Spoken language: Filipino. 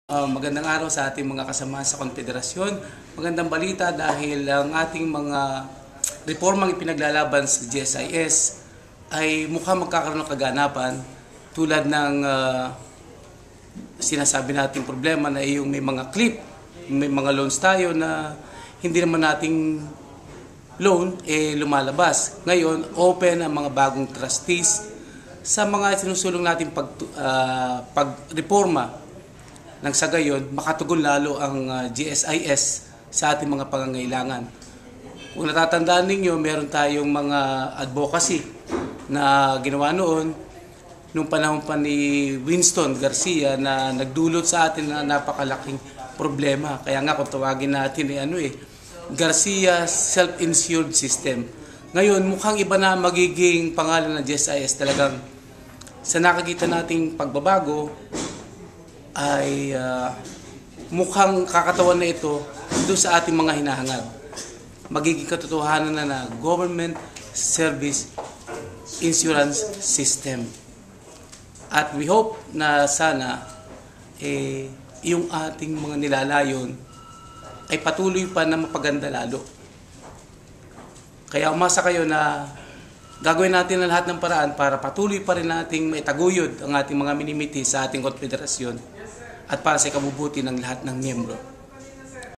Magandang araw sa ating mga kasama sa Konfederasyon. Magandang balita dahil ang ating mga reformang ipinaglalaban sa GSIS ay mukhang magkakaroon ng kaganapan tulad ng sinasabi nating problema na yung may mga clip, may mga loans tayo na hindi naman nating loan lumalabas. Ngayon, open ang mga bagong trustees sa mga sinusulong nating pagreforma. Nang sa gayon, makatugon lalo ang GSIS sa ating mga pangangailangan. Kung natatandaan ninyo, meron tayong mga advocacy na ginawa noon nung panahon pa ni Winston Garcia na nagdulot sa atin na napakalaking problema. Kaya nga kung tawagin natin Garcia Self-Insured System. Ngayon, mukhang iba na magiging pangalan ng GSIS. Talagang sa nakikita nating pagbabago, ay mukhang kakatawan na ito doon sa ating mga hinahangad. Magiging katotohanan na Government Service Insurance System. At we hope na sana yung ating mga nilalayon ay patuloy pa na mapaganda lalo. Kaya umasa kayo na gagawin natin ang lahat ng paraan para patuloy pa rin nating maitaguyod ang ating mga minimiti sa ating konfederasyon at para sa ikabubuti ng lahat ng miyembro.